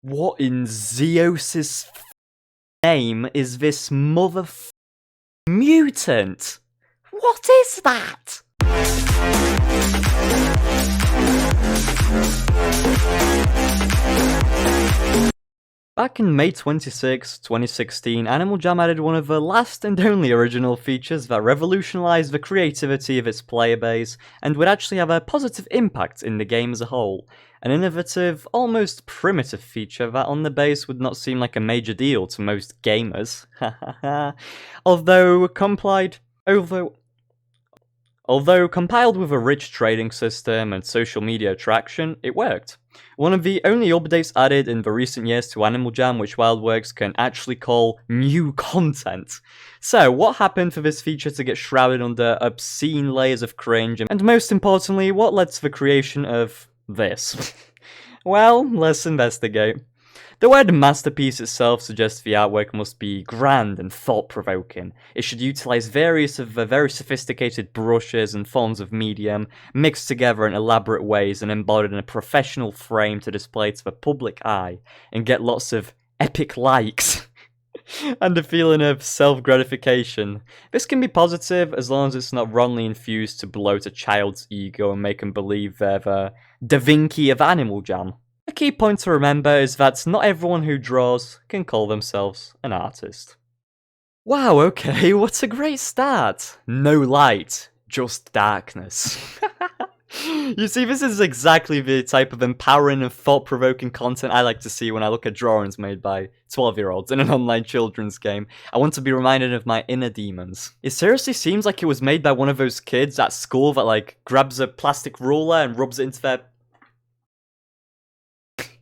What in Zeus's name is this mutant? What is that? Back in May 26, 2016, Animal Jam added one of the last and only original features that revolutionized the creativity of its player base and would actually have a positive impact in the game as a whole. An innovative, almost primitive feature that on the base would not seem like a major deal to most gamers. Although compiled with a rich trading system and social media attraction, it worked. One of the only updates added in the recent years to Animal Jam which WildWorks can actually call new content. So, what happened for this feature to get shrouded under obscene layers of cringe, and most importantly, what led to the creation of this? Well, let's investigate. The word masterpiece itself suggests the artwork must be grand and thought-provoking. It should utilize various of the very sophisticated brushes and forms of medium, mixed together in elaborate ways and embodied in a professional frame to display to the public eye, and get lots of epic likes. And a feeling of self-gratification. This can be positive as long as it's not wrongly infused to bloat a child's ego and make them believe they're the DaVinki of Animal Jam. A key point to remember is that not everyone who draws can call themselves an artist. Wow, okay, what a great start! No light, just darkness. You see, this is exactly the type of empowering and thought-provoking content I like to see when I look at drawings made by 12-year-olds in an online children's game. I want to be reminded of my inner demons. It seriously seems like it was made by one of those kids at school that, like, grabs a plastic ruler and rubs it into their...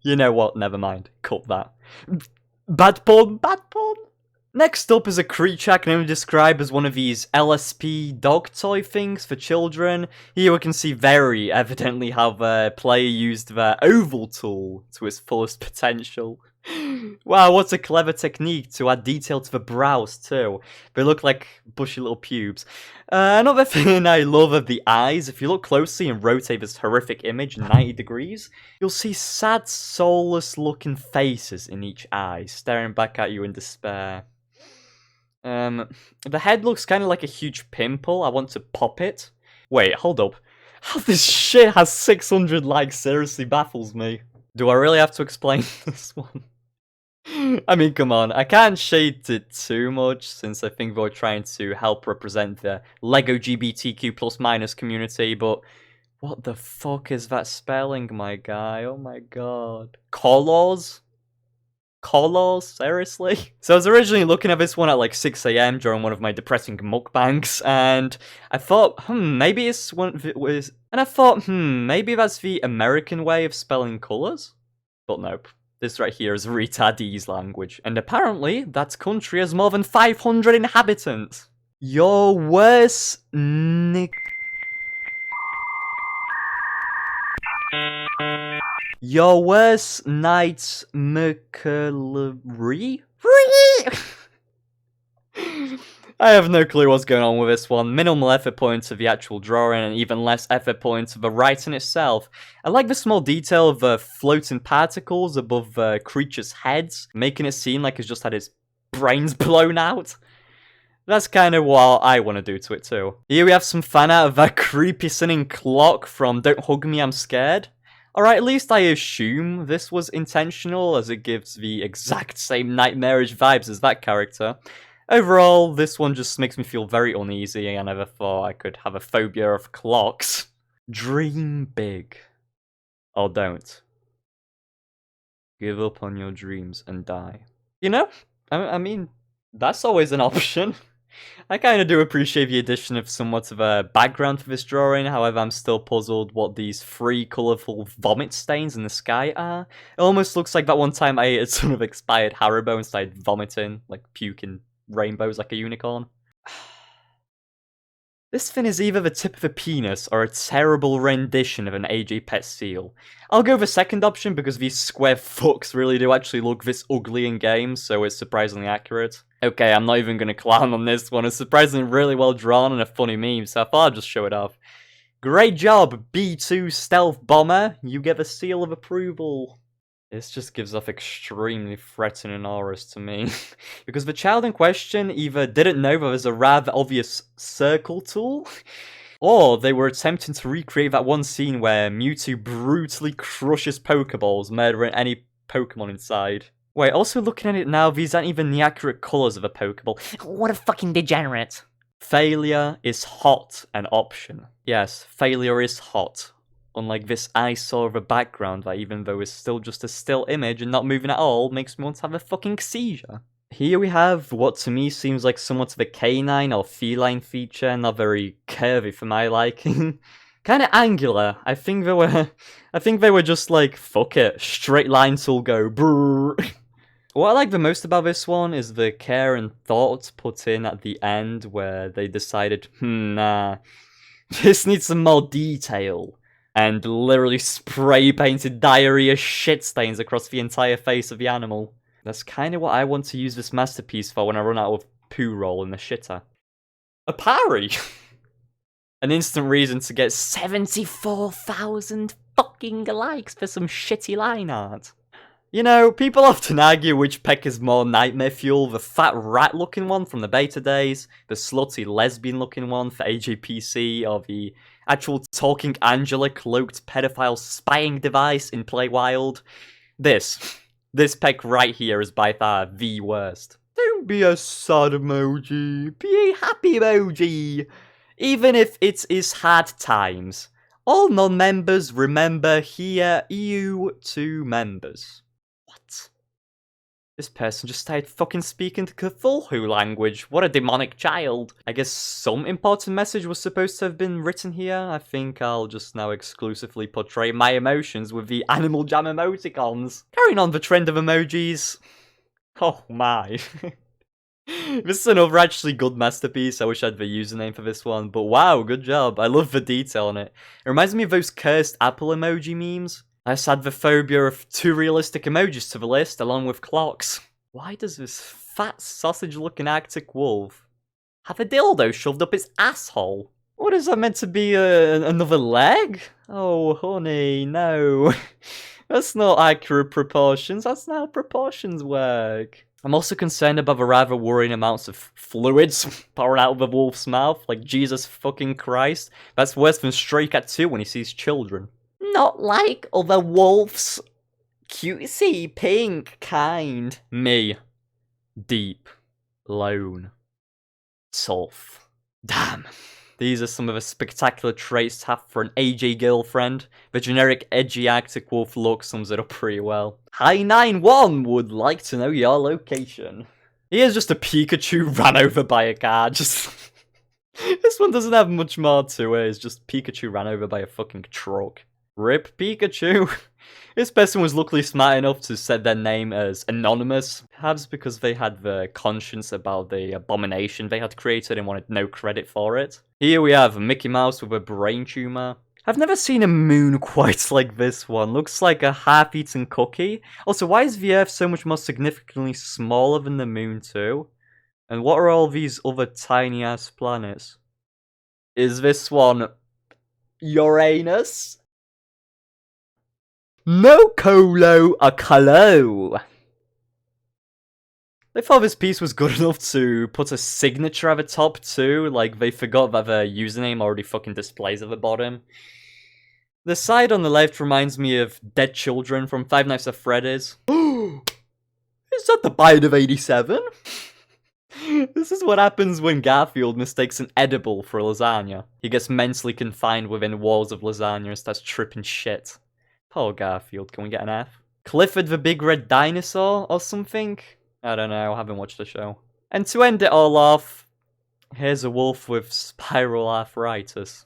You know what, never mind. Cut that. Bad pun, bad pun! Next up is a creature I can only describe as one of these LSP dog toy things for children. Here we can see very evidently how the player used their oval tool to its fullest potential. Wow, what a clever technique to add detail to the brows too. They look like bushy little pubes. Another thing I love are the eyes. If you look closely and rotate this horrific image 90 degrees, you'll see sad, soulless looking faces in each eye, staring back at you in despair. The head looks kind of like a huge pimple. I want to pop it. Wait, hold up. How this shit has 600 likes seriously baffles me. Do I really have to explain this one? I mean, come on, I can't shade it too much since I think we're trying to help represent the LEGO GBTQ+- community, but what the fuck is that spelling, my guy? Oh my god. Colors? Colors? Seriously? So I was originally looking at this one at like 6 AM during one of my depressing mukbangs, and I thought, maybe it's one of it was... And I thought, maybe that's the American way of spelling colors? But nope. This right here is retardese language, and apparently that country has more than 500 inhabitants. Your worst Your worst night's McCullery? I have no clue what's going on with this one. Minimal effort points to the actual drawing and even less effort points to the writing itself. I like the small detail of the floating particles above the creature's heads, making it seem like it's just had its brains blown out. That's kind of what I want to do to it too. Here we have some fan art of that creepy singing clock from Don't Hug Me, I'm Scared. Alright, at least I assume this was intentional, as it gives the exact same nightmarish vibes as that character. Overall, this one just makes me feel very uneasy. I never thought I could have a phobia of clocks. Dream big. Or don't. Give up on your dreams and die. You know, I mean, that's always an option. I kind of do appreciate the addition of somewhat of a background for this drawing, however I'm still puzzled what these 3 colourful vomit stains in the sky are. It almost looks like that one time I ate a ton of expired Haribo and started vomiting, like puking rainbows like a unicorn. This thing is either the tip of a penis or a terrible rendition of an AJ pet seal. I'll go with the second option because these square fucks really do actually look this ugly in game, so it's surprisingly accurate. Okay, I'm not even going to clown on this one. It's surprisingly really well drawn and a funny meme, so I thought I'd just show it off. Great job, B2 Stealth Bomber. You get the seal of approval. This just gives off extremely threatening auras to me. Because the child in question either didn't know there was a rather obvious circle tool, or they were attempting to recreate that one scene where Mewtwo brutally crushes Pokeballs, murdering any Pokemon inside. Wait, also looking at it now, these aren't even the accurate colours of a Pokeball. What a fucking degenerate. Failure is hot an option. Yes, failure is hot. Unlike this eyesore of a background that, even though it's still just a still image and not moving at all, makes me want to have a fucking seizure. Here we have what to me seems like somewhat of a canine or feline feature, not very curvy for my liking. Kinda angular. I think they were just like, fuck it, straight lines will go brrr. What I like the most about this one is the care and thought put in at the end where they decided, nah, this needs some more detail. And literally spray painted diarrhea shit stains across the entire face of the animal. That's kind of what I want to use this masterpiece for when I run out of poo roll in the shitter. A parry! An instant reason to get 74,000 fucking likes for some shitty line art. You know, people often argue which peck is more nightmare fuel, the fat rat looking one from the beta days, the slutty lesbian looking one for AJPC, or the actual talking Angela cloaked pedophile spying device in Play Wild. This peck right here is by far the worst. Don't be a sad emoji, be a happy emoji! Even if it is hard times. All non-members remember here, EU 2 members. What? This person just started fucking speaking the Cthulhu language. What a demonic child. I guess some important message was supposed to have been written here. I think I'll just now exclusively portray my emotions with the Animal Jam emoticons. Carrying on the trend of emojis. Oh my. This is another actually good masterpiece. I wish I had the username for this one. But wow, good job. I love the detail on it. It reminds me of those cursed Apple emoji memes. I just add the phobia of 2 realistic emojis to the list, along with clocks. Why does this fat sausage-looking Arctic wolf have a dildo shoved up its asshole? What is that meant to be, another leg? Oh, honey, no. That's not accurate proportions, that's not how proportions work. I'm also concerned about the rather worrying amounts of fluids pouring out of the wolf's mouth, like Jesus fucking Christ. That's worse than Stray Cat 2 when he sees children. Not like other wolves. Cutesy, pink, kind. Me. Deep. Lone. Tough. Damn. These are some of the spectacular traits to have for an AJ girlfriend. The generic edgy Arctic wolf look sums it up pretty well. Hi91 would like to know your location. Here's just a Pikachu ran over by a car. Just... This one doesn't have much more to it. It's just Pikachu ran over by a fucking truck. RIP Pikachu. This person was luckily smart enough to set their name as anonymous, perhaps because they had the conscience about the abomination they had created and wanted no credit for it. Here we have Mickey Mouse with a brain tumor. I've never seen a moon quite like this one. Looks like a half-eaten cookie. Also, why is the Earth so much more significantly smaller than the moon too? And what are all these other tiny-ass planets? Is this one Uranus? No colo a colo. They thought this piece was good enough to put a signature at the top too, like they forgot that their username already fucking displays at the bottom. The side on the left reminds me of Dead Children from Five Nights at Freddy's. Is that the Bite of 87? This is what happens when Garfield mistakes an edible for a lasagna. He gets mentally confined within walls of lasagna and starts tripping shit. Poor Garfield, can we get an F? Clifford the Big Red Dinosaur or something? I don't know, I haven't watched the show. And to end it all off, here's a wolf with spiral arthritis.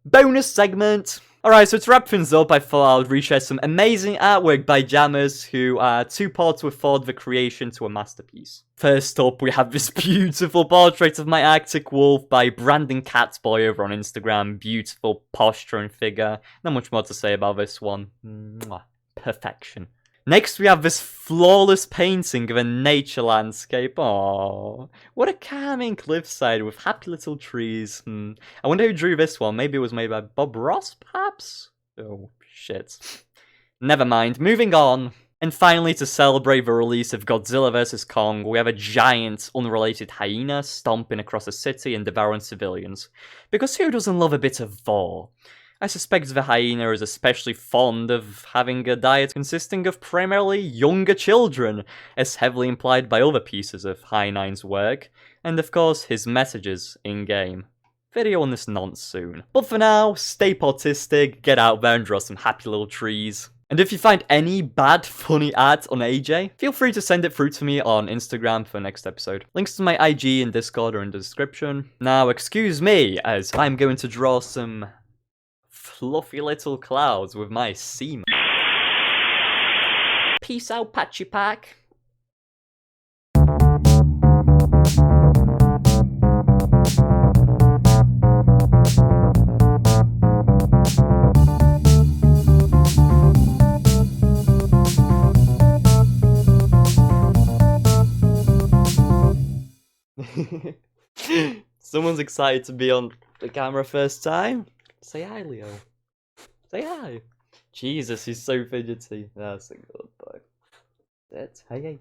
Bonus segment! Alright, so to wrap things up, I thought I'd reshare some amazing artwork by Jammers who are too poor to afford the creation to a masterpiece. First up, we have this beautiful portrait of my Arctic wolf by Brandon Catboy over on Instagram. Beautiful posturing figure. Not much more to say about this one. Mwah. Perfection. Next, we have this flawless painting of a nature landscape. Aww. What a calming cliffside with happy little trees. I wonder who drew this one. Maybe it was made by Bob Ross, perhaps? Oh, shit. Never mind, moving on. And finally, to celebrate the release of Godzilla vs. Kong, we have a giant, unrelated hyena stomping across a city and devouring civilians. Because who doesn't love a bit of gore? I suspect the hyena is especially fond of having a diet consisting of primarily younger children, as heavily implied by other pieces of Hi9's work, and of course his messages in-game. Video on this nonce soon. But for now, stay autistic, get out there and draw some happy little trees. And if you find any bad, funny ads on AJ, feel free to send it through to me on Instagram for next episode. Links to my IG and Discord are in the description. Now, excuse me, as I'm going to draw some fluffy little clouds with my seam. Peace out, Patchy Pack. Someone's excited to be on the camera first time. Say hi, Leo. Say hi. Jesus, he's so fidgety. That's a good boy. That's hey.